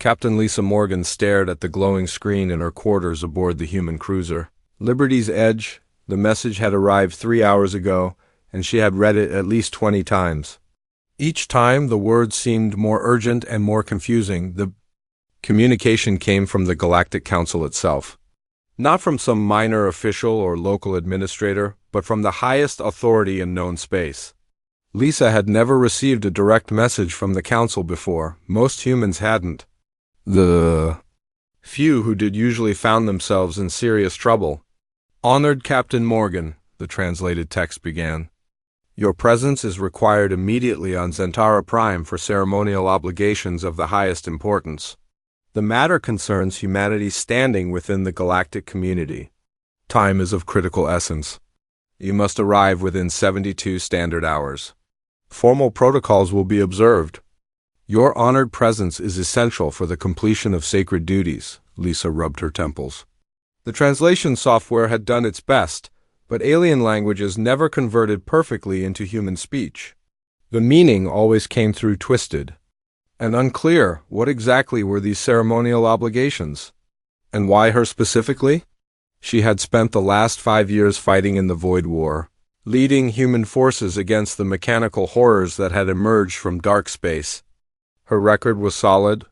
Captain Lisa Morgan stared at the glowing screen in her quarters aboard the human cruiser. Liberty's Edge. The message had arrived 3 hours ago, and she had read it at least 20 times. Each time, the words seemed more urgent and more confusing. The communication came from the Galactic Council itself. Not from some minor official or local administrator, but from the highest authority in known space. Lisa had never received a direct message from the Council before. Most humans hadn't. The few who did usually found themselves in serious trouble. Honored Captain Morgan, the translated text began. Your presence is required immediately on Zentara Prime for ceremonial obligations of the highest importance. The matter concerns humanity's standing within the galactic community. Time is of critical essence. You must arrive within 72 standard hours. Formal protocols will be observed. Your honored presence is essential for the completion of sacred duties. Lisa rubbed her temples. The translation software had done its best, but alien languages never converted perfectly into human speech. The meaning always came through twisted and unclear. What exactly were these ceremonial obligations? And why her specifically? She had spent the last 5 years fighting in the Void War, leading human forces against the mechanical horrors that had emerged from dark space. Her record was solid.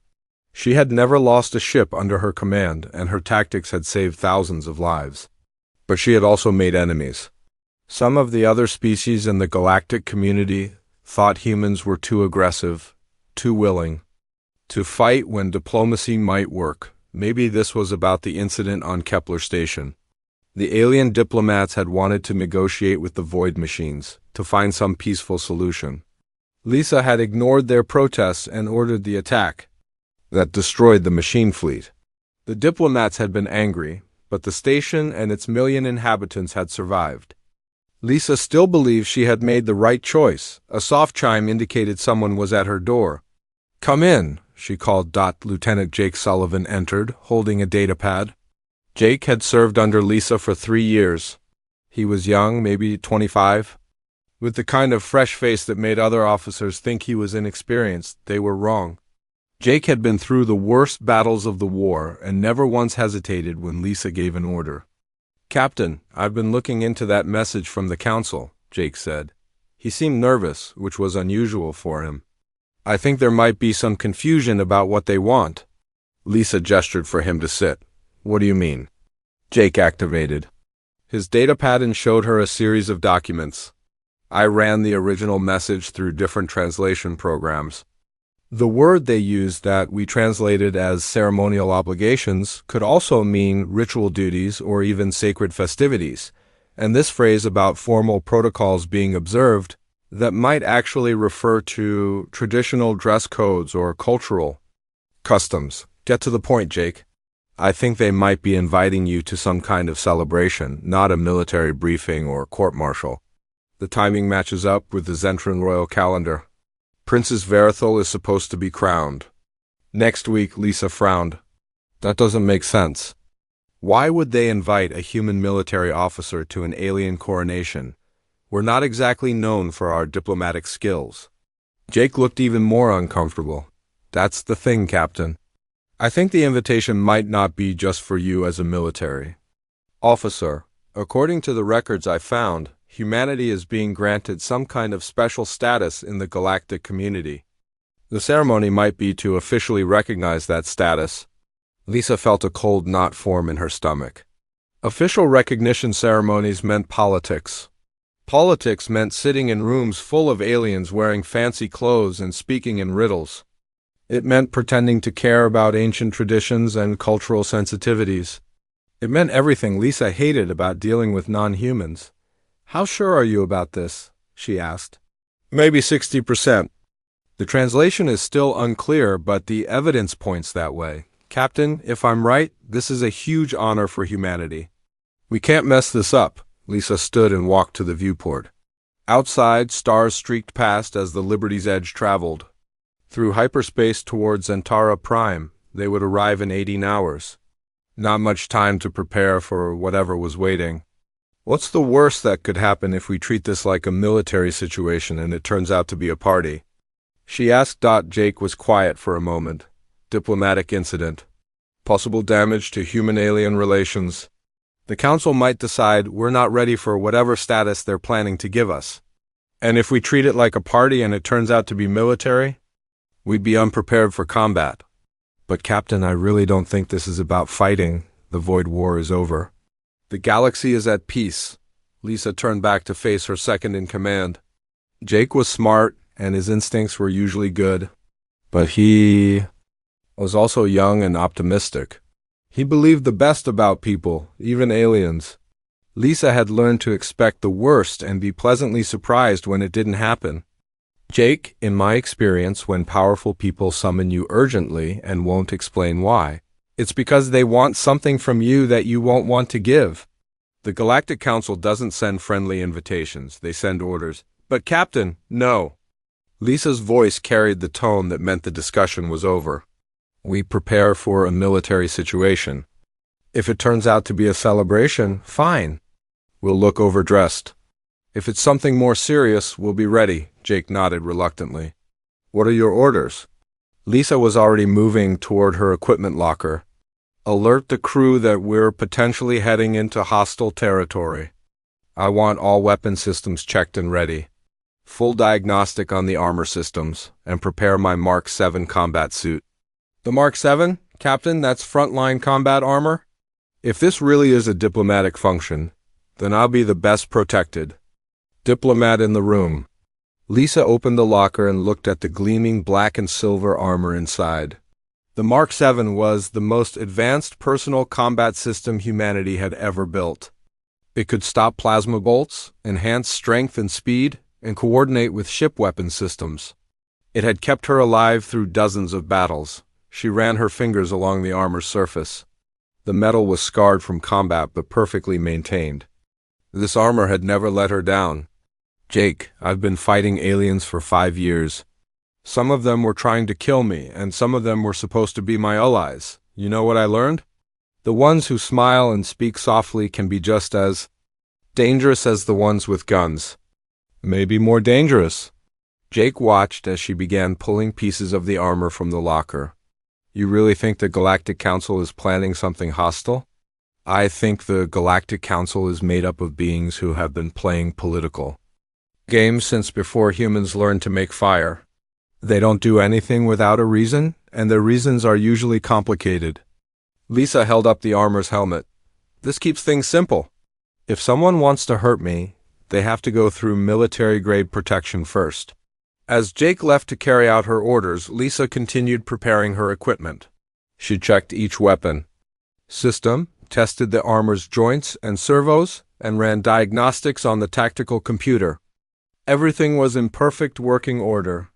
She had never lost a ship under her command, and her tactics had saved thousands of lives. But she had also made enemies. Some of the other species in the galactic community thought humans were too aggressive, too willing to fight when diplomacy might work. Maybe this was about the incident on Kepler Station. The alien diplomats had wanted to negotiate with the Void machines to find some peaceful solution. Lisa had ignored their protests and ordered the attack that destroyed the machine fleet. The diplomats had been angry, but the station and its million inhabitants had survived. Lisa still believed she had made the right choice. A soft chime indicated someone was at her door. Come in, she called. Lieutenant Jake Sullivan entered, holding a datapad. Jake had served under Lisa for 3 years. He was young, maybe 25. With the kind of fresh face that made other officers think he was inexperienced. They were wrong. Jake had been through the worst battles of the war and never once hesitated when Lisa gave an order. Captain, I've been looking into that message from the Council, Jake said. He seemed nervous, which was unusual for him. I think there might be some confusion about what they want. Lisa gestured for him to sit. What do you mean? Jake activated his datapad and showed her a series of documents. I ran the original message through different translation programs. The word they used that we translated as ceremonial obligations could also mean ritual duties or even sacred festivities, and this phrase about formal protocols being observed that might actually refer to traditional dress codes or cultural customs. Get to the point, Jake. I think they might be inviting you to some kind of celebration, not a military briefing or court-martial. The timing matches up with the Zentran royal calendar. Princess Verithal is supposed to be crowned next week. Lisa frowned. That doesn't make sense. Why would they invite a human military officer to an alien coronation? We're not exactly known for our diplomatic skills. Jake looked even more uncomfortable. That's the thing, Captain. I think the invitation might not be just for you as a military officer. According to the records I found, humanity is being granted some kind of special status in the galactic community. The ceremony might be to officially recognize that status. Lisa felt a cold knot form in her stomach. Official recognition ceremonies meant politics. Politics meant sitting in rooms full of aliens wearing fancy clothes and speaking in riddles. It meant pretending to care about ancient traditions and cultural sensitivities. It meant everything Lisa hated about dealing with non-humans. How sure are you about this? She asked. Maybe 60%. The translation is still unclear, but the evidence points that way. Captain, if I'm right, this is a huge honor for humanity. We can't mess this up. Lisa stood and walked to the viewport. Outside, stars streaked past as the Liberty's Edge traveled. Through hyperspace towards Zentara Prime, they would arrive in 18 hours. Not much time to prepare for whatever was waiting. What's the worst that could happen if we treat this like a military situation and it turns out to be a party? She asked. Jake was quiet for a moment. Diplomatic incident. Possible damage to human-alien relations. The Council might decide we're not ready for whatever status they're planning to give us. And if we treat it like a party and it turns out to be military, we'd be unprepared for combat. But Captain, I really don't think this is about fighting. The Void War is over. The galaxy is at peace. Lisa turned back to face her second-in-command. Jake was smart, and his instincts were usually good. But he was also young and optimistic. He believed the best about people, even aliens. Lisa had learned to expect the worst and be pleasantly surprised when it didn't happen. Jake, in my experience, when powerful people summon you urgently and won't explain why, it's because they want something from you that you won't want to give. The Galactic Council doesn't send friendly invitations, they send orders. But Captain, no. Lisa's voice carried the tone that meant the discussion was over. We prepare for a military situation. If it turns out to be a celebration, fine. We'll look overdressed. If it's something more serious, we'll be ready, Jake nodded reluctantly. What are your orders? Lisa was already moving toward her equipment locker. Alert the crew that we're potentially heading into hostile territory. I want all weapon systems checked and ready. Full diagnostic on the armor systems, and prepare my Mark 7 combat suit. The Mark 7? Captain, that's frontline combat armor? If this really is a diplomatic function, then I'll be the best protected. Diplomat in the room. Lisa opened the locker and looked at the gleaming black and silver armor inside. The Mark 7 was the most advanced personal combat system humanity had ever built. It could stop plasma bolts, enhance strength and speed, and coordinate with ship weapon systems. It had kept her alive through dozens of battles. She ran her fingers along the armor's surface. The metal was scarred from combat but perfectly maintained. This armor had never let her down. Jake, I've been fighting aliens for 5 years. Some of them were trying to kill me, and some of them were supposed to be my allies. You know what I learned? The ones who smile and speak softly can be just as dangerous as the ones with guns. Maybe more dangerous. Jake watched as she began pulling pieces of the armor from the locker. You really think the Galactic Council is planning something hostile? I think the Galactic Council is made up of beings who have been playing political games since before humans learned to make fire. They don't do anything without a reason, and their reasons are usually complicated. Lisa held up the armor's helmet. This keeps things simple. If someone wants to hurt me, they have to go through military-grade protection first. As Jake left to carry out her orders, Lisa continued preparing her equipment. She checked each weapon system, tested the armor's joints and servos, and ran diagnostics on the tactical computer. Everything was in perfect working order.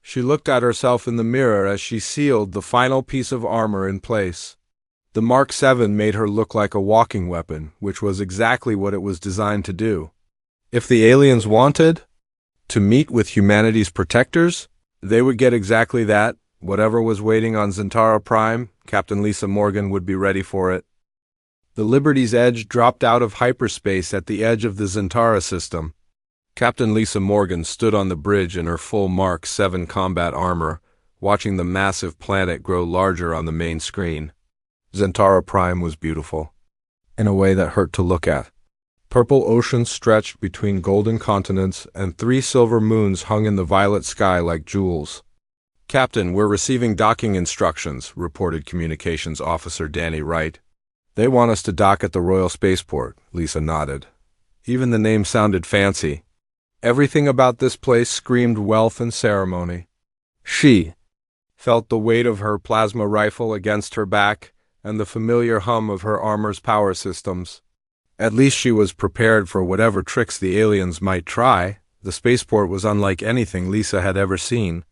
She looked at herself in the mirror as she sealed the final piece of armor in place. The Mark 7 made her look like a walking weapon, which was exactly what it was designed to do. If the aliens wanted to meet with humanity's protectors, they would get exactly that. Whatever was waiting on Zentara Prime, Captain Lisa Morgan would be ready for it. The Liberty's Edge dropped out of hyperspace at the edge of the Zentara system. Captain Lisa Morgan stood on the bridge in her full Mark 7 combat armor, watching the massive planet grow larger on the main screen. Zentara Prime was beautiful, in a way that hurt to look at. Purple oceans stretched between golden continents, and 3 silver moons hung in the violet sky like jewels. Captain, we're receiving docking instructions, reported Communications Officer Danny Wright. They want us to dock at the Royal Spaceport, Lisa nodded. Even the name sounded fancy. Everything about this place screamed wealth and ceremony. She felt the weight of her plasma rifle against her back and the familiar hum of her armor's power systems. At least she was prepared for whatever tricks the aliens might try. The spaceport was unlike anything Lisa had ever seen.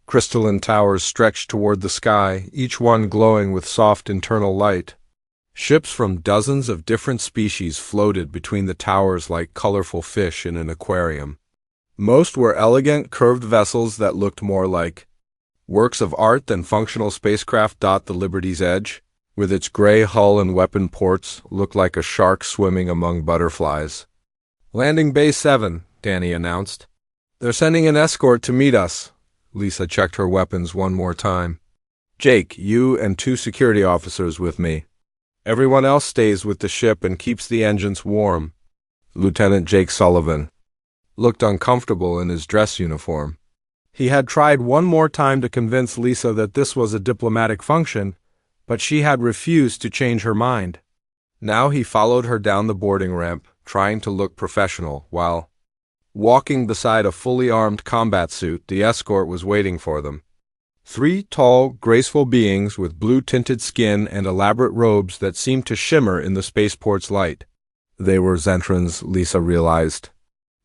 Crystalline towers stretched toward the sky, each one glowing with soft internal light. Ships from dozens of different species floated between the towers like colorful fish in an aquarium. Most were elegant, curved vessels that looked more like works of art than functional spacecraft. The Liberty's Edge, with its gray hull and weapon ports, looked like a shark swimming among butterflies. Landing Bay 7, Danny announced. They're sending an escort to meet us. Lisa checked her weapons one more time. Jake, you and 2 security officers with me. Everyone else stays with the ship and keeps the engines warm. Lieutenant Jake Sullivan looked uncomfortable in his dress uniform. He had tried one more time to convince Lisa that this was a diplomatic function, but she had refused to change her mind. Now he followed her down the boarding ramp, trying to look professional, while walking beside a fully armed combat suit. The escort was waiting for them. 3 tall, graceful beings with blue-tinted skin and elaborate robes that seemed to shimmer in the spaceport's light. They were Zentrans, Lisa realized.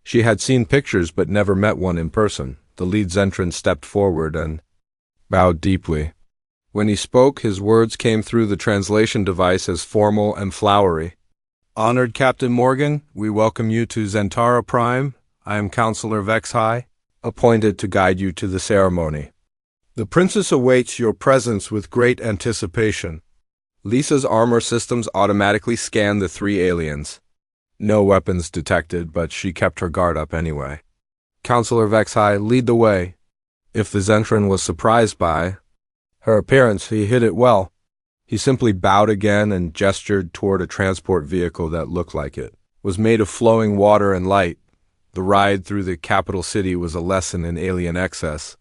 She had seen pictures but never met one in person. The lead Zentran stepped forward and bowed deeply. When he spoke, his words came through the translation device as formal and flowery. Honored Captain Morgan, we welcome you to Zentara Prime. I am Counselor Vexhai, appointed to guide you to the ceremony. The princess awaits your presence with great anticipation. Lisa's armor systems automatically scanned the 3 aliens. No weapons detected, but she kept her guard up anyway. Counselor Vexhai, lead the way. If the Zentran was surprised by her appearance, he hid it well. He simply bowed again and gestured toward a transport vehicle that looked like it was made of flowing water and light. The ride through the capital city was a lesson in alien excess.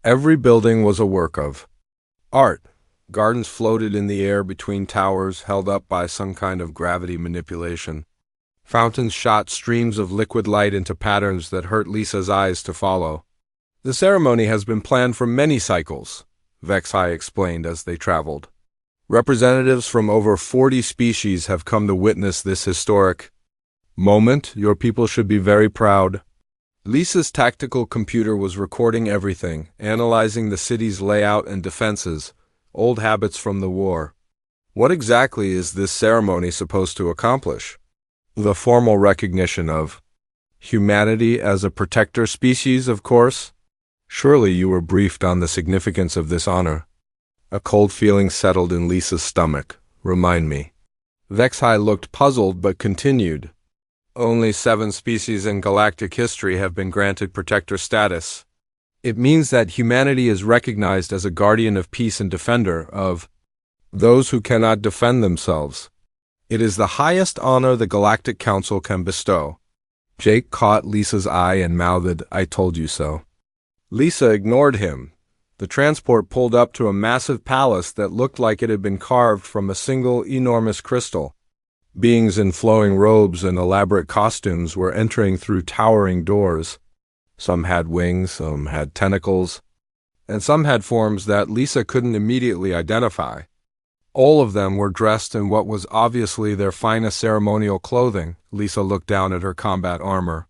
Every building was a work of art. Gardens floated in the air between towers held up by some kind of gravity manipulation. Fountains shot streams of liquid light into patterns that hurt Lisa's eyes to follow. The ceremony has been planned for many cycles, Vexhai explained as they traveled. Representatives from over 40 species have come to witness this historic moment. Your people should be very proud. Lisa's tactical computer was recording everything, analyzing the city's layout and defenses, old habits from the war. What exactly is this ceremony supposed to accomplish? The formal recognition of humanity as a protector species, of course. Surely you were briefed on the significance of this honor. A cold feeling settled in Lisa's stomach. Remind me. Vexhai looked puzzled but continued. Only 7 species in galactic history have been granted protector status. It means that humanity is recognized as a guardian of peace and defender of those who cannot defend themselves. It is the highest honor the Galactic Council can bestow. Jake caught Lisa's eye and mouthed, I told you so. Lisa ignored him. The transport pulled up to a massive palace that looked like it had been carved from a single enormous crystal. Beings in flowing robes and elaborate costumes were entering through towering doors. Some had wings, some had tentacles, and some had forms that Lisa couldn't immediately identify. All of them were dressed in what was obviously their finest ceremonial clothing. Lisa looked down at her combat armor.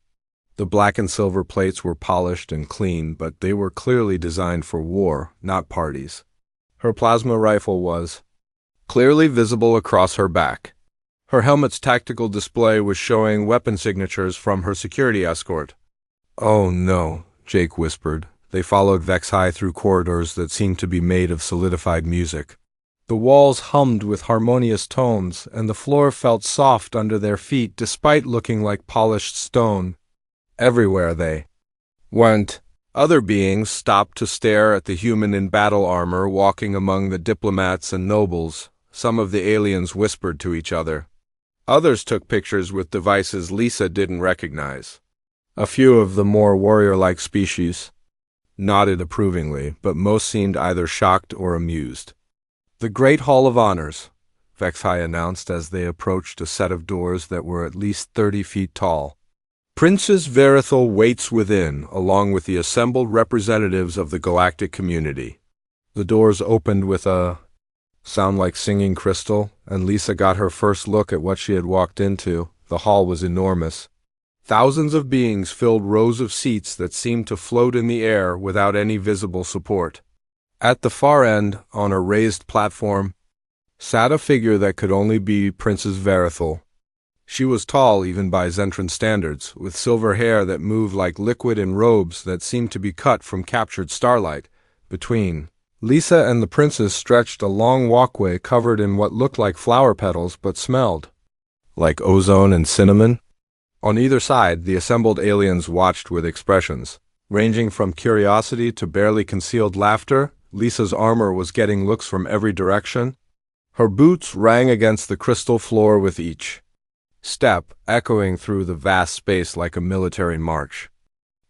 The black and silver plates were polished and clean, but they were clearly designed for war, not parties. Her plasma rifle was clearly visible across her back. Her helmet's tactical display was showing weapon signatures from her security escort. Oh no, Jake whispered. They followed Vexhai through corridors that seemed to be made of solidified music. The walls hummed with harmonious tones, and the floor felt soft under their feet despite looking like polished stone. Everywhere they went, other beings stopped to stare at the human in battle armor walking among the diplomats and nobles. Some of the aliens whispered to each other. Others took pictures with devices Lisa didn't recognize. A few of the more warrior-like species nodded approvingly, but most seemed either shocked or amused. The Great Hall of Honors, Vexhai announced as they approached a set of doors that were at least 30 feet tall. Princess Verithal waits within, along with the assembled representatives of the galactic community. The doors opened with a sound like singing crystal, and Lisa got her first look at what she had walked into. The hall was enormous. Thousands of beings filled rows of seats that seemed to float in the air without any visible support. At the far end, on a raised platform, sat a figure that could only be Princess Verithal. She was tall even by Zentran standards, with silver hair that moved like liquid and robes that seemed to be cut from captured starlight. Between Lisa and the princess stretched a long walkway covered in what looked like flower petals but smelled like ozone and cinnamon. On either side, the assembled aliens watched with expressions ranging from curiosity to barely concealed laughter. Lisa's armor was getting looks from every direction. Her boots rang against the crystal floor with each step, echoing through the vast space like a military march.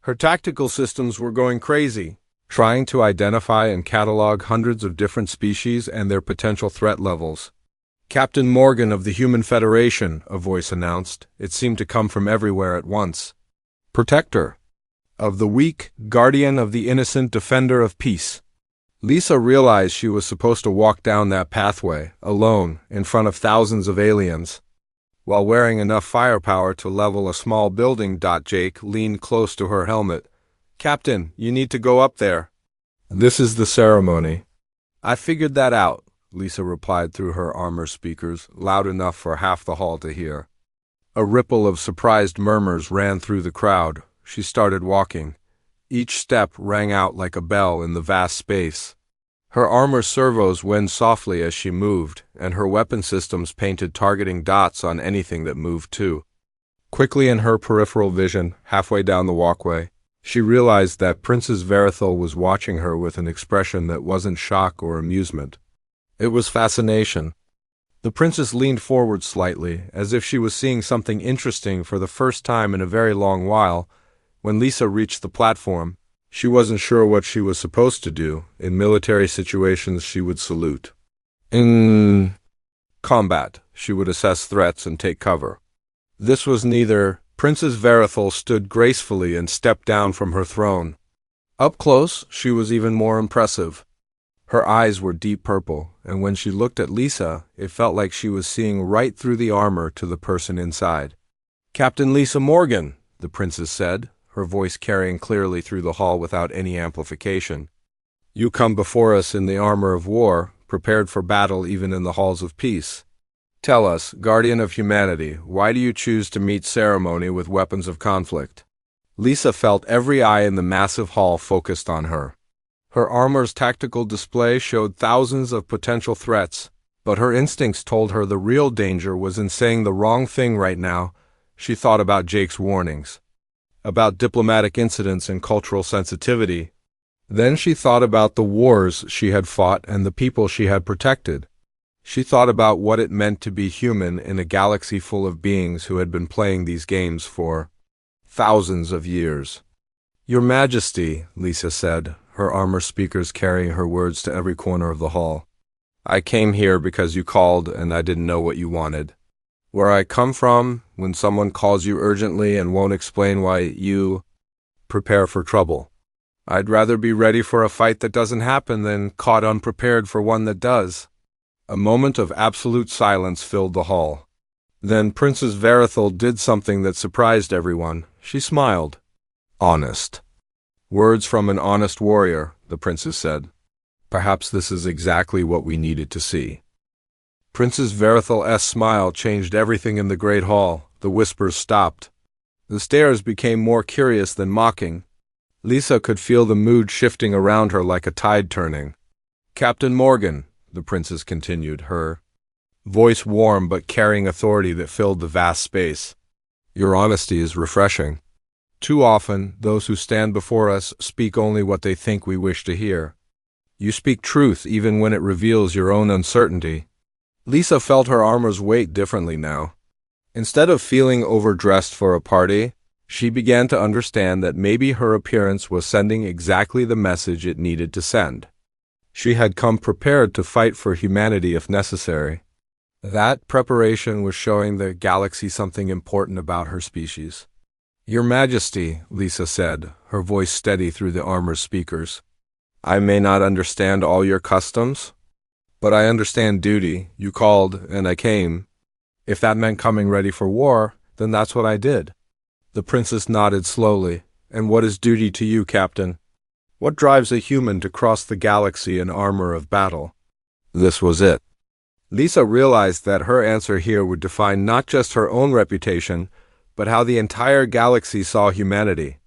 Her tactical systems were going crazy, trying to identify and catalog hundreds of different species and their potential threat levels. "Captain Morgan of the Human Federation," a voice announced. It seemed to come from everywhere at once. "Protector of the weak, guardian of the innocent, defender of peace." Lisa realized she was supposed to walk down that pathway, alone, in front of thousands of aliens, while wearing enough firepower to level a small building. Jake leaned close to her helmet. "Captain, you need to go up there. This is the ceremony." "I figured that out," Lisa replied through her armor speakers, loud enough for half the hall to hear. A ripple of surprised murmurs ran through the crowd. She started walking. Each step rang out like a bell in the vast space. Her armor servos whined softly as she moved, and her weapon systems painted targeting dots on anything that moved too. Quickly in her peripheral vision, halfway down the walkway, she realized that Princess Verithal was watching her with an expression that wasn't shock or amusement. It was fascination. The princess leaned forward slightly, as if she was seeing something interesting for the first time in a very long while. When Lisa reached the platform, she wasn't sure what she was supposed to do. In military situations, she would salute. In combat, she would assess threats and take cover. This was neither. Princess Verithal stood gracefully and stepped down from her throne. Up close, she was even more impressive. Her eyes were deep purple, and when she looked at Lisa, it felt like she was seeing right through the armor to the person inside. "Captain Lisa Morgan," the princess said, her voice carrying clearly through the hall without any amplification. "You come before us in the armor of war, prepared for battle even in the halls of peace. Tell us, guardian of humanity, why do you choose to meet ceremony with weapons of conflict?" Lisa felt every eye in the massive hall focused on her. Her armor's tactical display showed thousands of potential threats, but her instincts told her the real danger was in saying the wrong thing right now. She thought about Jake's warnings, about diplomatic incidents and cultural sensitivity. Then she thought about the wars she had fought and the people she had protected. She thought about what it meant to be human in a galaxy full of beings who had been playing these games for thousands of years. "Your Majesty," Lisa said, her armor speakers carrying her words to every corner of the hall. "I came here because you called and I didn't know what you wanted. Where I come from, when someone calls you urgently and won't explain why, you prepare for trouble. I'd rather be ready for a fight that doesn't happen than caught unprepared for one that does." A moment of absolute silence filled the hall. Then Princess Verithal did something that surprised everyone. She smiled. "Honest. Words from an honest warrior," the princess said. "Perhaps this is exactly what we needed to see." Princess Verithal's smile changed everything in the great hall. The whispers stopped. The stares became more curious than mocking. Lisa could feel the mood shifting around her like a tide turning. "Captain Morgan," the princess continued, her voice warm but carrying authority that filled the vast space. "Your honesty is refreshing. Too often, those who stand before us speak only what they think we wish to hear. You speak truth even when it reveals your own uncertainty." Lisa felt her armor's weight differently now. Instead of feeling overdressed for a party, she began to understand that maybe her appearance was sending exactly the message it needed to send. She had come prepared to fight for humanity if necessary. That preparation was showing the galaxy something important about her species. "Your Majesty," Lisa said, her voice steady through the armor's speakers. "I may not understand all your customs, but I understand duty. You called, and I came. If that meant coming ready for war, then that's what I did." The princess nodded slowly. "And what is duty to you, Captain? What drives a human to cross the galaxy in armor of battle?" This was it. Lisa realized that her answer here would define not just her own reputation, but how the entire galaxy saw humanity.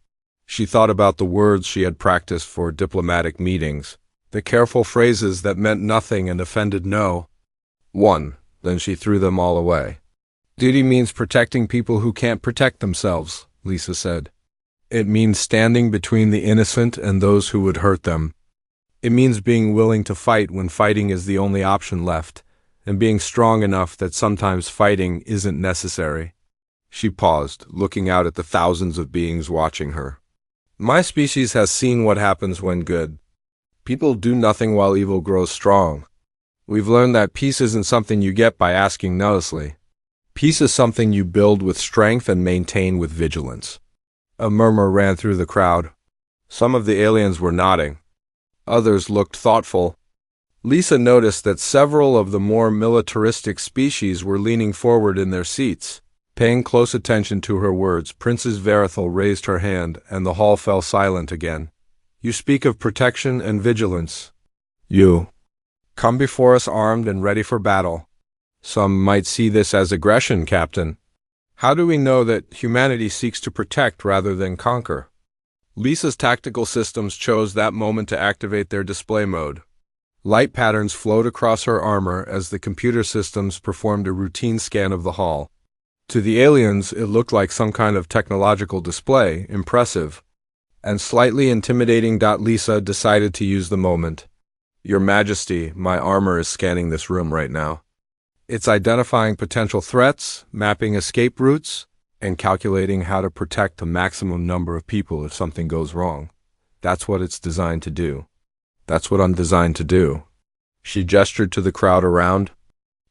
She thought about the words she had practiced for diplomatic meetings, the careful phrases that meant nothing and offended no one. Then she threw them all away. "Duty means protecting people who can't protect themselves," Lisa said. "It means standing between the innocent and those who would hurt them. It means being willing to fight when fighting is the only option left, and being strong enough that sometimes fighting isn't necessary. She paused, looking out at the thousands of beings watching her. My species has seen what happens when good people do nothing while evil grows strong. We've learned that peace isn't something you get by asking nicely. Peace is something you build with strength and maintain with vigilance. A murmur ran through the crowd. Some of the aliens were nodding. Others looked thoughtful. Lisa noticed that several of the more militaristic species were leaning forward in their seats. Paying close attention to her words, Princess Verithal raised her hand, and the hall fell silent again. You speak of protection and vigilance. You come before us armed and ready for battle. Some might see this as aggression, Captain. How do we know that humanity seeks to protect rather than conquer? Lisa's tactical systems chose that moment to activate their display mode. Light patterns flowed across her armor as the computer systems performed a routine scan of the hall. To the aliens, it looked like some kind of technological display, impressive and slightly intimidating. Lisa decided to use the moment. Your Majesty, my armor is scanning this room right now. It's identifying potential threats, mapping escape routes, and calculating how to protect the maximum number of people if something goes wrong. That's what it's designed to do. That's what I'm designed to do. She gestured to the crowd around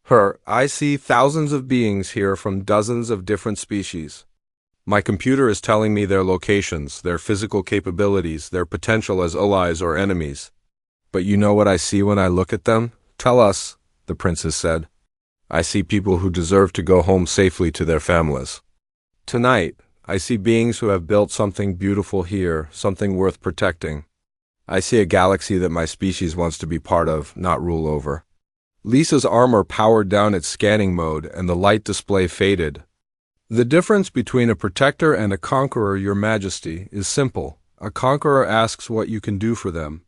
her. I see thousands of beings here from dozens of different species. My computer is telling me their locations, their physical capabilities, their potential as allies or enemies. But you know what I see when I look at them? Tell us, the princess said. I see people who deserve to go home safely to their families. Tonight, I see beings who have built something beautiful here, something worth protecting. I see a galaxy that my species wants to be part of, not rule over. Lisa's armor powered down its scanning mode, and the light display faded. The difference between a protector and a conqueror, Your Majesty, is simple. A conqueror asks what you can do for them.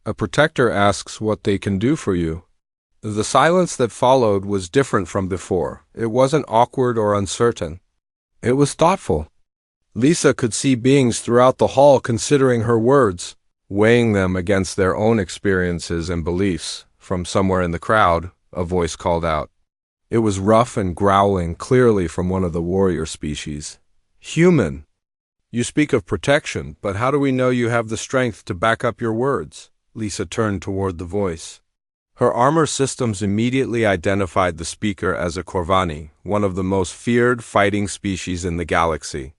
A protector asks what they can do for you. The silence that followed was different from before. It wasn't awkward or uncertain. It was thoughtful. Lisa could see beings throughout the hall considering her words, weighing them against their own experiences and beliefs. From somewhere in the crowd, a voice called out. It was rough and growling, clearly from one of the warrior species. Human! You speak of protection, but how do we know you have the strength to back up your words? Lisa turned toward the voice. Her armor systems immediately identified the speaker as a Corvani, one of the most feared fighting species in the galaxy.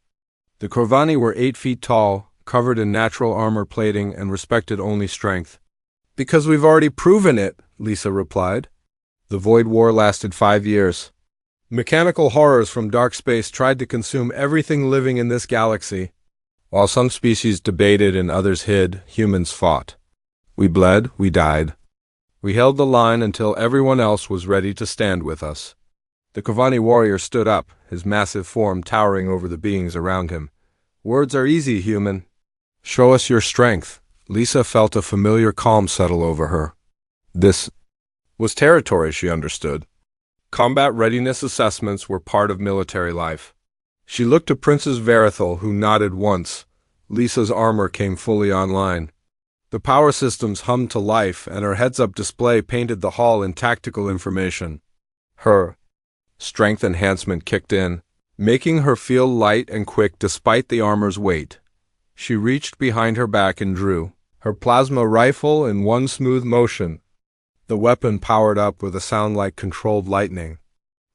The Corvani were 8 feet tall, covered in natural armor plating, and respected only strength. Because we've already proven it, Lisa replied. The Void War lasted 5 years. Mechanical horrors from dark space tried to consume everything living in this galaxy. While some species debated and others hid, humans fought. We bled, we died. We held the line until everyone else was ready to stand with us. The Corvani warrior stood up, his massive form towering over the beings around him. Words are easy, human. Show us your strength. Lisa felt a familiar calm settle over her. This was territory, she understood. Combat readiness assessments were part of military life. She looked to Princess Verithal, who nodded once. Lisa's armor came fully online. The power systems hummed to life, and her heads-up display painted the hall in tactical information. Her strength enhancement kicked in, making her feel light and quick despite the armor's weight. She reached behind her back and drew her plasma rifle in one smooth motion. The weapon powered up with a sound like controlled lightning.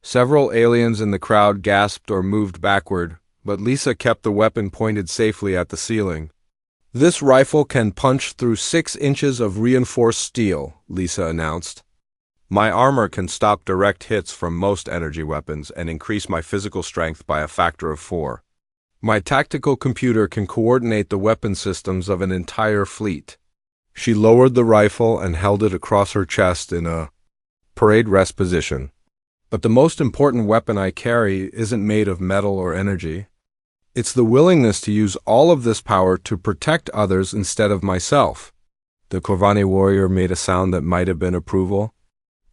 Several aliens in the crowd gasped or moved backward, but Lisa kept the weapon pointed safely at the ceiling. This rifle can punch through 6 inches of reinforced steel, Lisa announced. My armor can stop direct hits from most energy weapons and increase my physical strength by a factor of 4. My tactical computer can coordinate the weapon systems of an entire fleet. She lowered the rifle and held it across her chest in a parade rest position. But the most important weapon I carry isn't made of metal or energy. It's the willingness to use all of this power to protect others instead of myself. The Corvani warrior made a sound that might have been approval.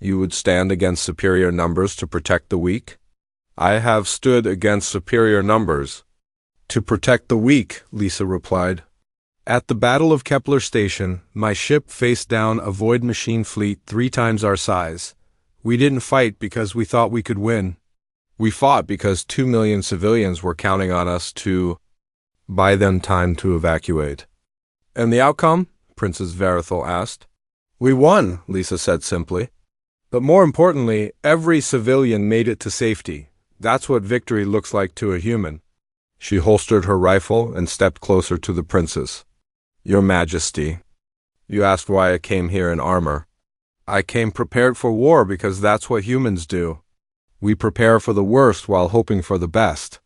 You would stand against superior numbers to protect the weak? I have stood against superior numbers to protect the weak, Lisa replied. At the Battle of Kepler Station, my ship faced down a void machine fleet 3 times our size. We didn't fight because we thought we could win. We fought because 2 million civilians were counting on us to buy them time to evacuate. And the outcome? Princess Verithal asked. We won, Lisa said simply. But more importantly, every civilian made it to safety. That's what victory looks like to a human. She holstered her rifle and stepped closer to the princess. Your Majesty, you asked why I came here in armor. I came prepared for war because that's what humans do. We prepare for the worst while hoping for the best.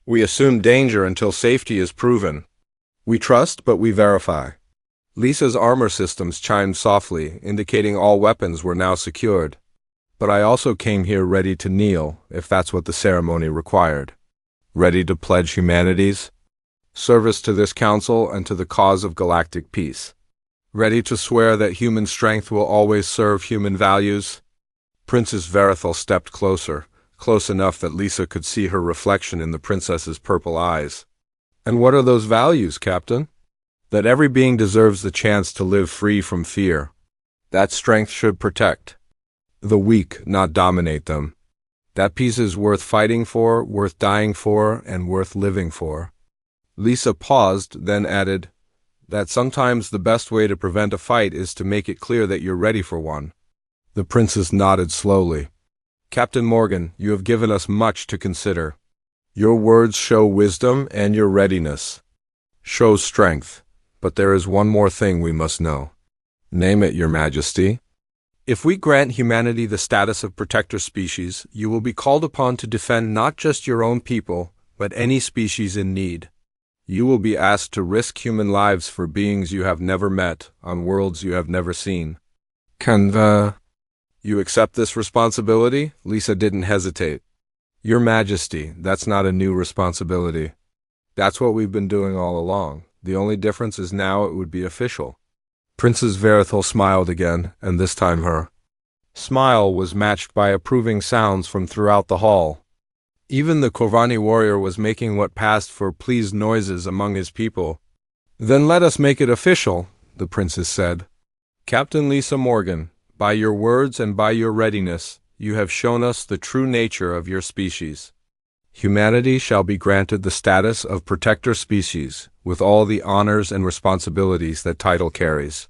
We assume danger until safety is proven. We trust, but we verify. Lisa's armor systems chimed softly, indicating all weapons were now secured. But I also came here ready to kneel, if that's what the ceremony required. Ready to pledge humanity's service to this council and to the cause of galactic peace. Ready to swear that human strength will always serve human values. Princess Verithal stepped closer, close enough that Lisa could see her reflection in the princess's purple eyes. And what are those values, Captain? That every being deserves the chance to live free from fear. That strength should protect the weak, not dominate them. That peace is worth fighting for, worth dying for, and worth living for. Lisa paused, then added, that sometimes the best way to prevent a fight is to make it clear that you're ready for one. The princess nodded slowly. Captain Morgan, you have given us much to consider. Your words show wisdom, and your readiness shows strength. But there is one more thing we must know. Name it, Your Majesty. If we grant humanity the status of protector species, you will be called upon to defend not just your own people, but any species in need. You will be asked to risk human lives for beings you have never met, on worlds you have never seen. You accept this responsibility? Lisa didn't hesitate. Your Majesty, that's not a new responsibility. That's what we've been doing all along. The only difference is now it would be official. Princess Verithal smiled again, and this time her smile was matched by approving sounds from throughout the hall. Even the Corvani warrior was making what passed for pleased noises among his people. Then let us make it official, the princess said. Captain Lisa Morgan, by your words and by your readiness, you have shown us the true nature of your species. Humanity shall be granted the status of protector species, with all the honors and responsibilities that title carries.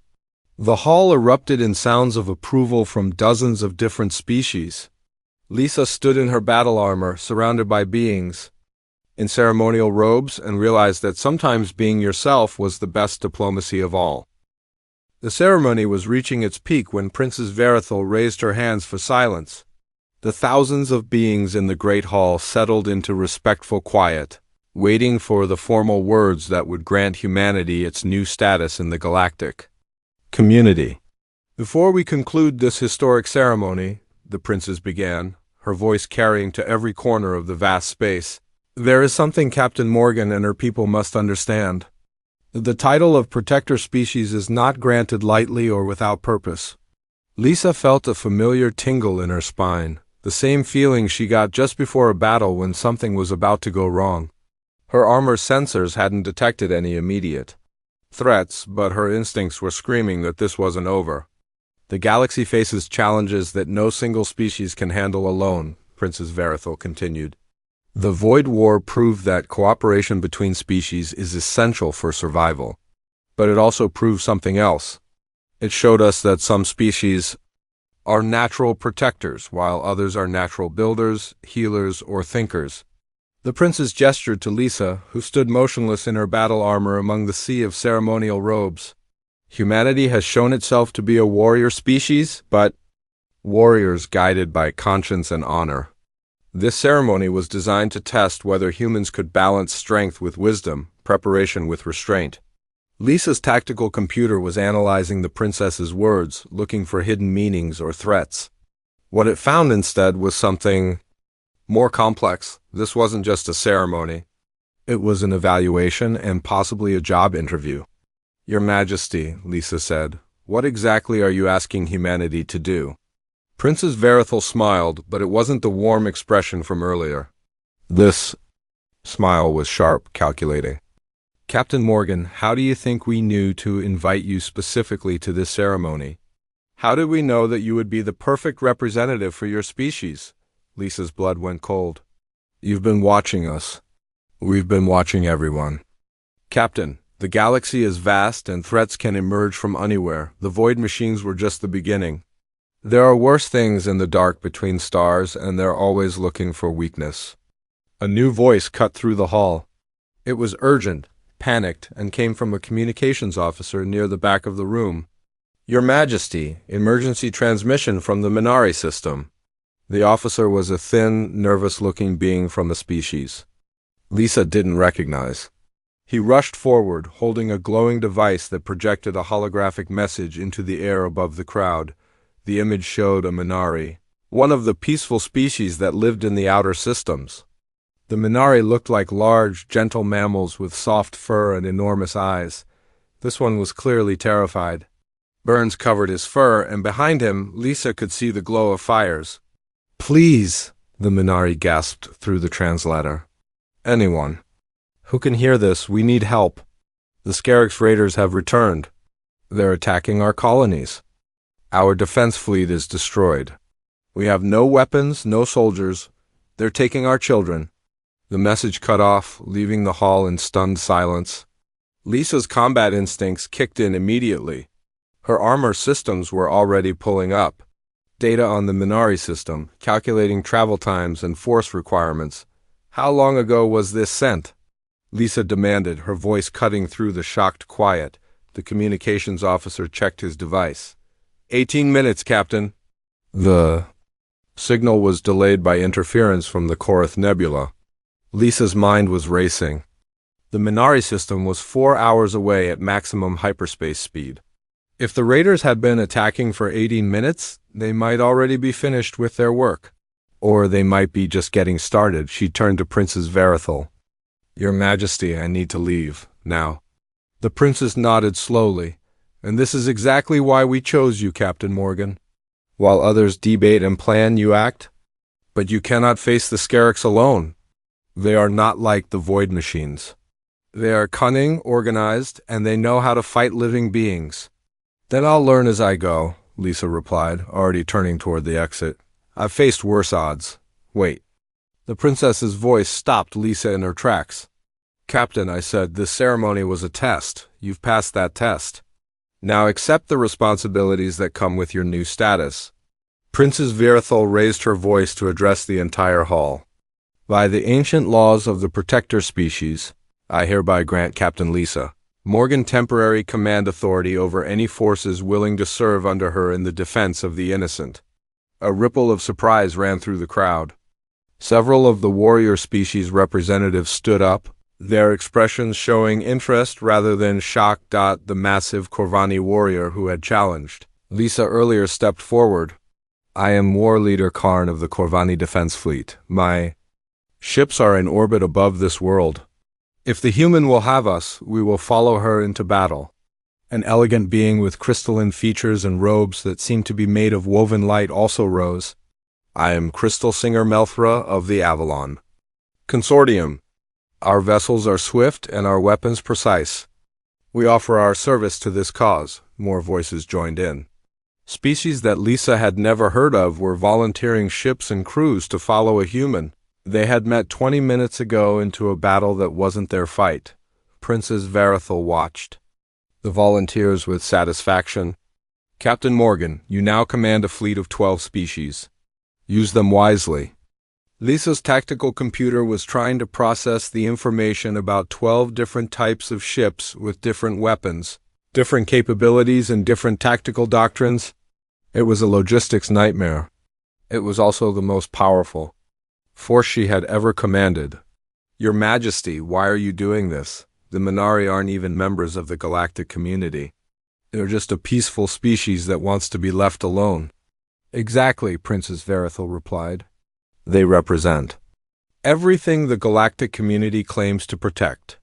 The hall erupted in sounds of approval from dozens of different species. Lisa stood in her battle armor, surrounded by beings in ceremonial robes, and realized that sometimes being yourself was the best diplomacy of all. The ceremony was reaching its peak when Princess Verithal raised her hands for silence. The thousands of beings in the great hall settled into respectful quiet, waiting for the formal words that would grant humanity its new status in the galactic community. Before we conclude this historic ceremony, the princess began, her voice carrying to every corner of the vast space, there is something Captain Morgan and her people must understand. The title of protector species is not granted lightly or without purpose. Lisa felt a familiar tingle in her spine, the same feeling she got just before a battle when something was about to go wrong. Her armor sensors hadn't detected any immediate threats, but her instincts were screaming that this wasn't over. The galaxy faces challenges that no single species can handle alone, Princess Verithal continued. The Void War proved that cooperation between species is essential for survival. But it also proved something else. It showed us that some species are natural protectors, while others are natural builders, healers, or thinkers. The princess gestured to Lisa, who stood motionless in her battle armor among the sea of ceremonial robes. Humanity has shown itself to be a warrior species, but warriors guided by conscience and honor. This ceremony was designed to test whether humans could balance strength with wisdom, preparation with restraint. Lisa's tactical computer was analyzing the princess's words, looking for hidden meanings or threats. What it found instead was something more complex. This wasn't just a ceremony. It was an evaluation and possibly a job interview. Your Majesty, Lisa said, what exactly are you asking humanity to do? Princess Verithal smiled, but it wasn't the warm expression from earlier. This smile was sharp, calculating. Captain Morgan, how do you think we knew to invite you specifically to this ceremony? How did we know that you would be the perfect representative for your species? Lisa's blood went cold. You've been watching us. We've been watching everyone. Captain, the galaxy is vast and threats can emerge from anywhere. The void machines were just the beginning. There are worse things in the dark between stars, and they're always looking for weakness. A new voice cut through the hall. It was urgent, panicked, and came from a communications officer near the back of the room. Your Majesty, emergency transmission from the Minari system. The officer was a thin, nervous-looking being from a species Lisa didn't recognize. He rushed forward, holding a glowing device that projected a holographic message into the air above the crowd. The image showed a Minari, one of the peaceful species that lived in the outer systems. The Minari looked like large, gentle mammals with soft fur and enormous eyes. This one was clearly terrified. Burns covered his fur, and behind him, Lisa could see the glow of fires. Please, the Minari gasped through the translator. Anyone who can hear this, we need help. The Scarix raiders have returned. They're attacking our colonies. Our defense fleet is destroyed. We have no weapons, no soldiers. They're taking our children. The message cut off, leaving the hall in stunned silence. Lisa's combat instincts kicked in immediately. Her armor systems were already pulling up data on the Minari system, calculating travel times and force requirements. How long ago was this sent? Lisa demanded, her voice cutting through the shocked quiet. The communications officer checked his device. 18 minutes, Captain. The signal was delayed by interference from the Korath Nebula. Lisa's mind was racing. The Minari system was 4 hours away at maximum hyperspace speed. If the raiders had been attacking for 18 minutes, they might already be finished with their work. Or they might be just getting started. She turned to Princess Verithal. Your Majesty, I need to leave, now. The princess nodded slowly. And this is exactly why we chose you, Captain Morgan. While others debate and plan, you act. But you cannot face the Scarix alone. They are not like the void machines. They are cunning, organized, and they know how to fight living beings. Then I'll learn as I go, Lisa replied, already turning toward the exit. I've faced worse odds. Wait. The princess's voice stopped Lisa in her tracks. Captain, I said, this ceremony was a test. You've passed that test. Now accept the responsibilities that come with your new status. Princess Verithal raised her voice to address the entire hall. By the ancient laws of the protector species, I hereby grant Captain Lisa Morgan temporary command authority over any forces willing to serve under her in the defense of the innocent. A ripple of surprise ran through the crowd. Several of the warrior species representatives stood up, their expressions showing interest rather than shock. The massive Corvani warrior who had challenged Lisa earlier stepped forward. I am War Leader Karn of the Corvani Defense Fleet. My ships are in orbit above this world. If the human will have us, we will follow her into battle. An elegant being with crystalline features and robes that seemed to be made of woven light also rose. I am Crystal Singer Melthra of the Avalon Consortium. Our vessels are swift and our weapons precise. We offer our service to this cause. More voices joined in. Species that Lisa had never heard of were volunteering ships and crews to follow a human. They had met 20 minutes ago into a battle that wasn't their fight. Princess Verithal watched the volunteers with satisfaction. Captain Morgan, you now command a fleet of 12 species. Use them wisely. Lisa's tactical computer was trying to process the information about 12 different types of ships with different weapons, different capabilities, and different tactical doctrines. It was a logistics nightmare. It was also the most powerful force she had ever commanded. Your Majesty, why are you doing this? The Minari aren't even members of the galactic community. They're just a peaceful species that wants to be left alone. Exactly, Princess Verithal replied. They represent everything the galactic community claims to protect.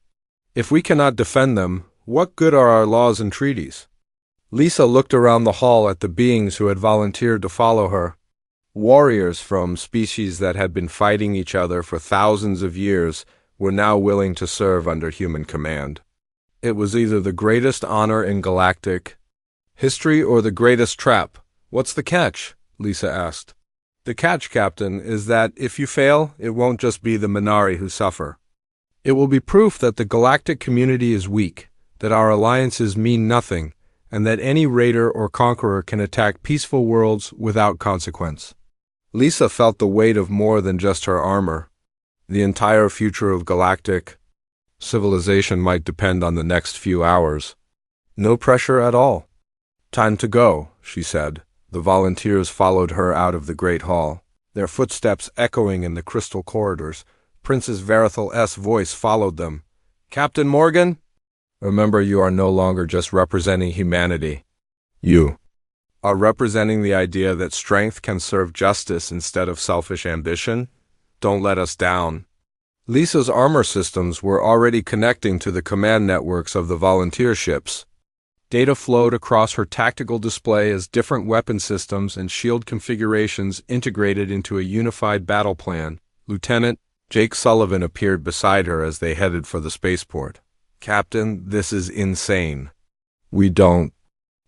If we cannot defend them, what good are our laws and treaties? Lisa looked around the hall at the beings who had volunteered to follow her. Warriors from species that had been fighting each other for thousands of years were now willing to serve under human command. It was either the greatest honor in galactic history or the greatest trap. What's the catch? Lisa asked. The catch, Captain, is that if you fail, it won't just be the Minari who suffer. It will be proof that the galactic community is weak, that our alliances mean nothing, and that any raider or conqueror can attack peaceful worlds without consequence. Lisa felt the weight of more than just her armor. The entire future of galactic civilization might depend on the next few hours. No pressure at all. Time to go, she said. The volunteers followed her out of the great hall, their footsteps echoing in the crystal corridors. Princess Verithal's voice followed them. Captain Morgan? Remember, you are no longer just representing humanity. You are representing the idea that strength can serve justice instead of selfish ambition. Don't let us down. Lisa's armor systems were already connecting to the command networks of the volunteer ships. Data flowed across her tactical display as different weapon systems and shield configurations integrated into a unified battle plan. Lieutenant Jake Sullivan appeared beside her as they headed for the spaceport. Captain, this is insane. We don't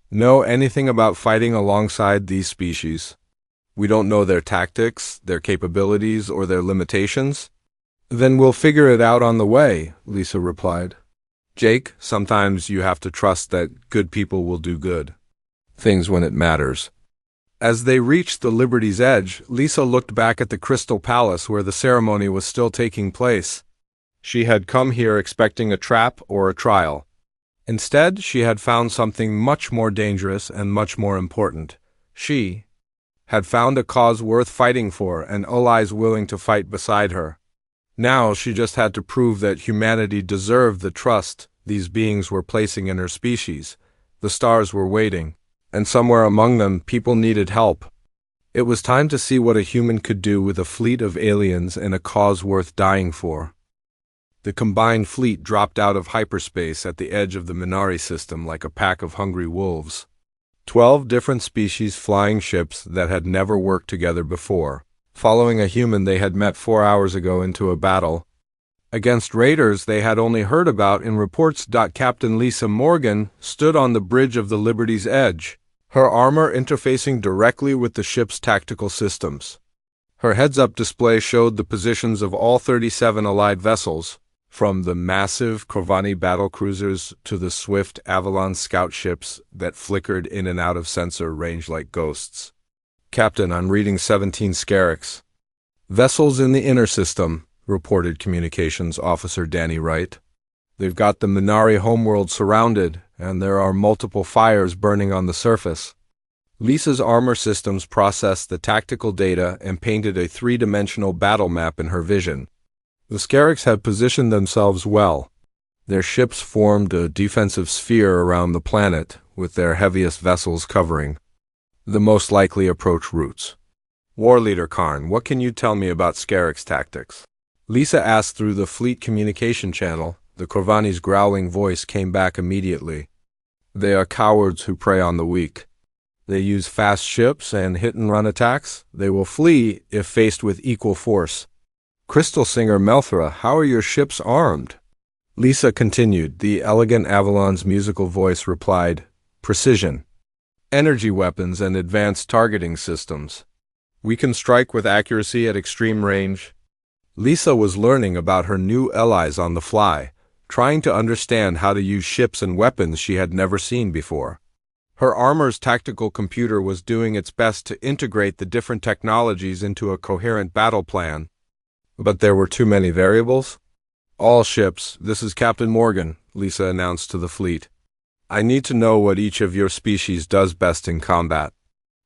know anything about fighting alongside these species. We don't know their tactics, their capabilities, or their limitations. Then we'll figure it out on the way, Lisa replied. Jake, sometimes you have to trust that good people will do good things when it matters. As they reached the Liberty's Edge, Lisa looked back at the Crystal Palace where the ceremony was still taking place. She had come here expecting a trap or a trial. Instead, she had found something much more dangerous and much more important. She had found a cause worth fighting for and allies willing to fight beside her. Now she just had to prove that humanity deserved the trust these beings were placing in her species. The stars were waiting, and somewhere among them people needed help. It was time to see what a human could do with a fleet of aliens and a cause worth dying for. The combined fleet dropped out of hyperspace at the edge of the Minari system like a pack of hungry wolves. 12 different species flying ships that had never worked together before, following a human they had met 4 hours ago into a battle against raiders they had only heard about in reports. Captain Lisa Morgan stood on the bridge of the Liberty's Edge, her armor interfacing directly with the ship's tactical systems. Her heads-up display showed the positions of all 37 allied vessels, from the massive Corvani battlecruisers to the swift Avalon scout ships that flickered in and out of sensor range like ghosts. Captain, I'm reading 17 Scarix. Vessels in the inner system, reported Communications Officer Danny Wright. They've got the Minari homeworld surrounded, and there are multiple fires burning on the surface. Lisa's armor systems processed the tactical data and painted a three-dimensional battle map in her vision. The Scarix had positioned themselves well. Their ships formed a defensive sphere around the planet, with their heaviest vessels covering the most likely approach routes. War Leader Karn, what can you tell me about Scarix tactics? Lisa asked through the fleet communication channel. The Corvani's growling voice came back immediately. They are cowards who prey on the weak. They use fast ships and hit-and-run attacks. They will flee if faced with equal force. Crystal Singer Melthra, how are your ships armed? Lisa continued. The elegant Avalon's musical voice replied, precision, energy weapons, and advanced targeting systems. We can strike with accuracy at extreme range. Lisa was learning about her new allies on the fly, trying to understand how to use ships and weapons she had never seen before. Her armor's tactical computer was doing its best to integrate the different technologies into a coherent battle plan. But there were too many variables. All ships, this is Captain Morgan, Lisa announced to the fleet. I need to know what each of your species does best in combat.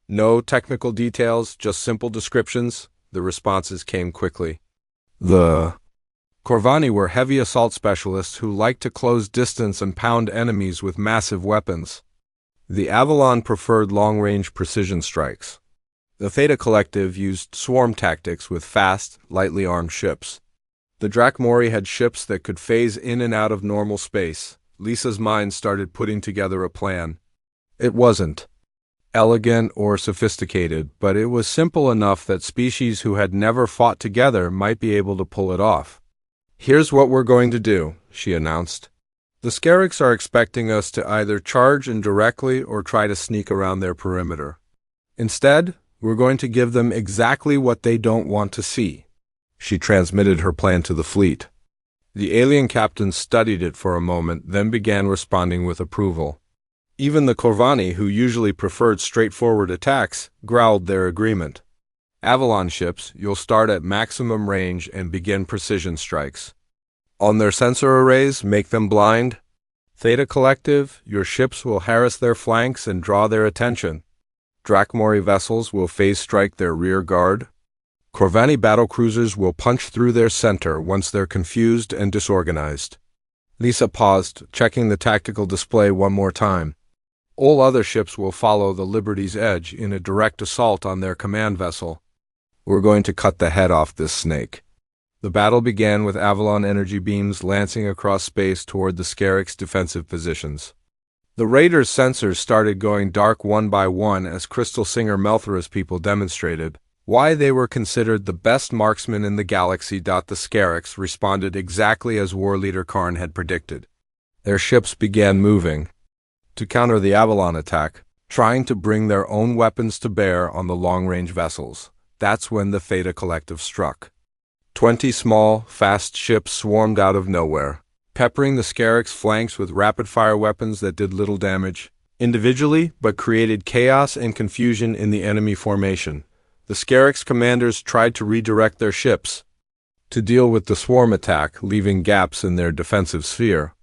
No technical details, just simple descriptions. The responses came quickly. The Corvani were heavy assault specialists who liked to close distance and pound enemies with massive weapons. The Avalon preferred long-range precision strikes. The Theta Collective used swarm tactics with fast, lightly armed ships. The Drakmori had ships that could phase in and out of normal space. Lisa's mind started putting together a plan. It wasn't elegant or sophisticated, but it was simple enough that species who had never fought together might be able to pull it off. Here's what we're going to do, she announced. The Scarix are expecting us to either charge indirectly or try to sneak around their perimeter. Instead, we're going to give them exactly what they don't want to see. She transmitted her plan to the fleet. The alien captains studied it for a moment, then began responding with approval. Even the Corvani, who usually preferred straightforward attacks, growled their agreement. Avalon ships, you'll start at maximum range and begin precision strikes. On their sensor arrays, make them blind. Theta Collective, your ships will harass their flanks and draw their attention. Drachmori vessels will phase strike their rear guard. Corvani battlecruisers will punch through their center once they're confused and disorganized. Lisa paused, checking the tactical display one more time. All other ships will follow the Liberty's Edge in a direct assault on their command vessel. We're going to cut the head off this snake. The battle began with Avalon energy beams lancing across space toward the Scarix defensive positions. The Raiders' sensors started going dark one by one as Crystal Singer Melthera's people demonstrated why they were considered the best marksmen in the galaxy. The Scarix responded exactly as War Leader Karn had predicted. Their ships began moving to counter the Avalon attack, trying to bring their own weapons to bear on the long-range vessels. That's when the Theta Collective struck. 20 small, fast ships swarmed out of nowhere, peppering the Scarix flanks with rapid-fire weapons that did little damage individually, but created chaos and confusion in the enemy formation. The Scarix commanders tried to redirect their ships to deal with the swarm attack, leaving gaps in their defensive sphere.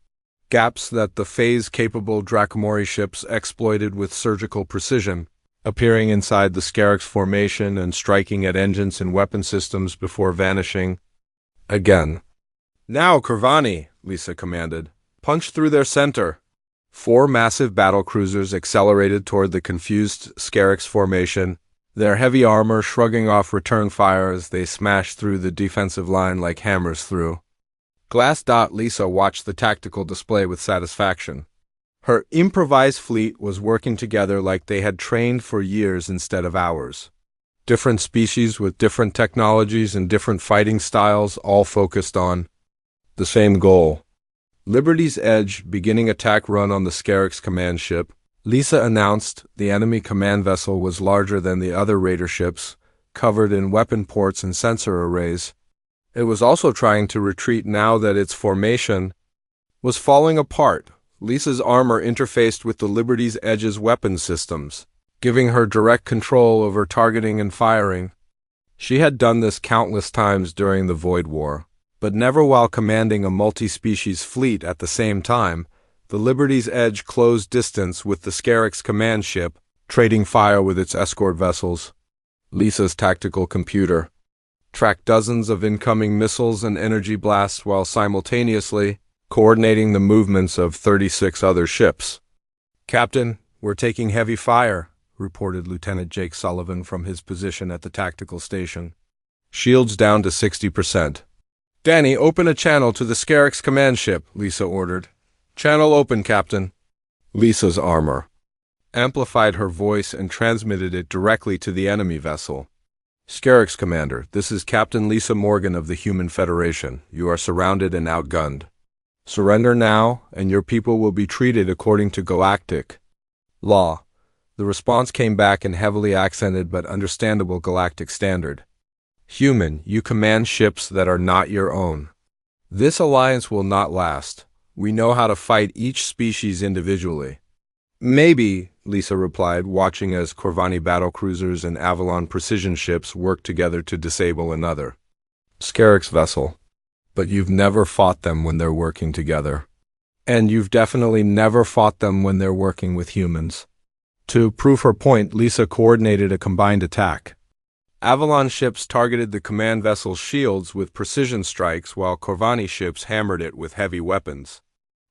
Gaps that the phase-capable Drachmori ships exploited with surgical precision, appearing inside the Scarix formation and striking at engines and weapon systems before vanishing again. Now, Corvani, Lisa commanded. Punch through their center. 4 massive battlecruisers accelerated toward the confused Scarix formation, their heavy armor shrugging off return fire as they smashed through the defensive line like hammers through glass. Lisa watched the tactical display with satisfaction. Her improvised fleet was working together like they had trained for years instead of hours. Different species with different technologies and different fighting styles, all focused on the same goal. Liberty's Edge beginning attack run on the Scarix command ship. Lisa announced the enemy command vessel was larger than the other Raider ships, covered in weapon ports and sensor arrays. It was also trying to retreat now that its formation was falling apart. Lisa's armor interfaced with the Liberty's Edge's weapon systems, giving her direct control over targeting and firing. She had done this countless times during the Void War, but never while commanding a multi-species fleet at the same time. The Liberty's Edge closed distance with the Scarix command ship, trading fire with its escort vessels. Lisa's tactical computer tracked dozens of incoming missiles and energy blasts while simultaneously coordinating the movements of 36 other ships. "Captain, we're taking heavy fire," reported Lieutenant Jake Sullivan from his position at the tactical station. "Shields down to 60%. "Danny, open a channel to the Scarix command ship," Lisa ordered. "Channel open, Captain." Lisa's armor amplified her voice and transmitted it directly to the enemy vessel. "Scarix Commander, this is Captain Lisa Morgan of the Human Federation. You are surrounded and outgunned. Surrender now, and your people will be treated according to galactic law." The response came back in heavily accented but understandable galactic standard. "Human, you command ships that are not your own. This alliance will not last. We know how to fight each species individually." "Maybe," Lisa replied, watching as Corvani battlecruisers and Avalon precision ships worked together to disable another Scarix vessel. "But you've never fought them when they're working together. And you've definitely never fought them when they're working with humans." To prove her point, Lisa coordinated a combined attack. Avalon ships targeted the command vessel's shields with precision strikes while Corvani ships hammered it with heavy weapons.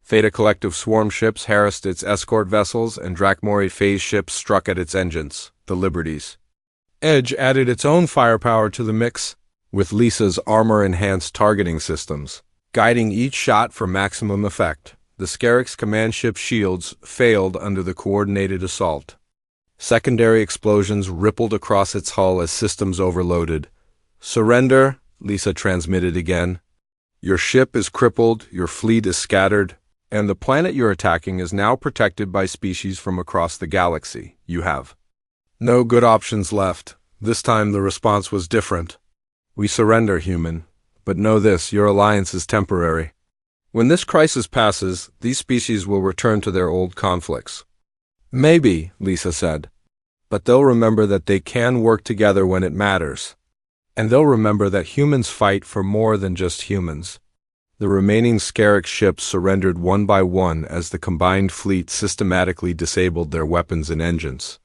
Theta Collective swarm ships harassed its escort vessels and Drachmori phase ships struck at its engines, the Liberties. Edge added its own firepower to the mix, with Lisa's armor-enhanced targeting systems, guiding each shot for maximum effect. The Scarix command ship shields failed under the coordinated assault. Secondary explosions rippled across its hull as systems overloaded. "Surrender," Lisa transmitted again. "Your ship is crippled, your fleet is scattered. And the planet you're attacking is now protected by species from across the galaxy. You have no good options left. This time the response was different. We surrender, human. But know this, your alliance is temporary. When this crisis passes, these species will return to their old conflicts. Maybe, Lisa said. But they'll remember that they can work together when it matters. And they'll remember that humans fight for more than just humans. The remaining Scarix ships surrendered one by one as the combined fleet systematically disabled their weapons and engines.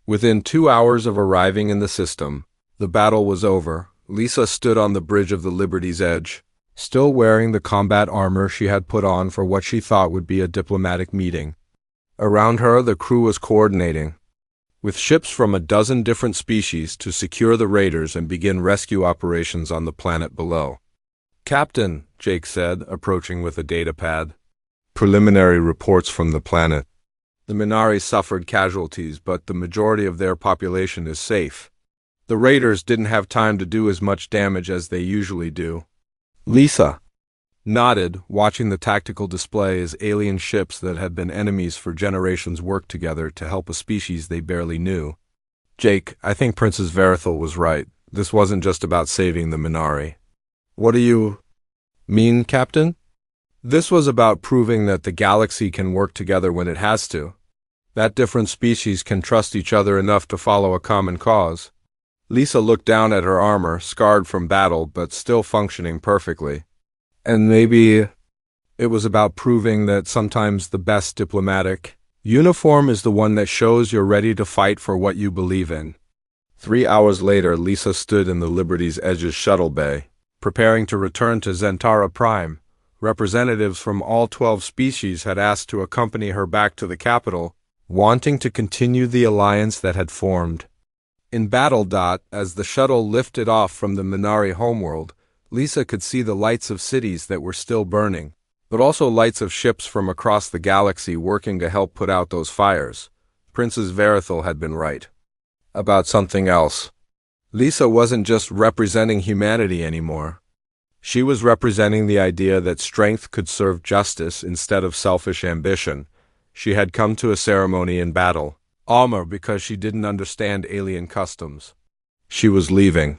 Within 2 hours of arriving in the system, the battle was over. Lisa stood on the bridge of the Liberty's Edge, still wearing the combat armor she had put on for what she thought would be a diplomatic meeting. Around her, the crew was coordinating, with ships from a dozen different species to secure the raiders and begin rescue operations on the planet below. "Captain," Jake said, approaching with a datapad. "Preliminary reports from the planet. The Minari suffered casualties, but the majority of their population is safe. The raiders didn't have time to do as much damage as they usually do." Lisa nodded, watching the tactical display as alien ships that had been enemies for generations worked together to help a species they barely knew. "Jake, I think Princess Verithal was right. This wasn't just about saving the Minari." "What do you mean, Captain?" "This was about proving that the galaxy can work together when it has to. That different species can trust each other enough to follow a common cause." Lisa looked down at her armor, scarred from battle but still functioning perfectly. "And maybe it was about proving that sometimes the best diplomatic uniform is the one that shows you're ready to fight for what you believe in." 3 hours later, Lisa stood in the Liberty's Edge's shuttle bay, preparing to return to Zentara Prime. Representatives from all 12 species had asked to accompany her back to the capital, wanting to continue the alliance that had formed. In battle, as the shuttle lifted off from the Minari homeworld, Lisa could see the lights of cities that were still burning, but also lights of ships from across the galaxy working to help put out those fires. Princess Verithal had been right about something else. Lisa wasn't just representing humanity anymore. She was representing the idea that strength could serve justice instead of selfish ambition. She had come to a ceremony in battle, almost because she didn't understand alien customs. She was leaving.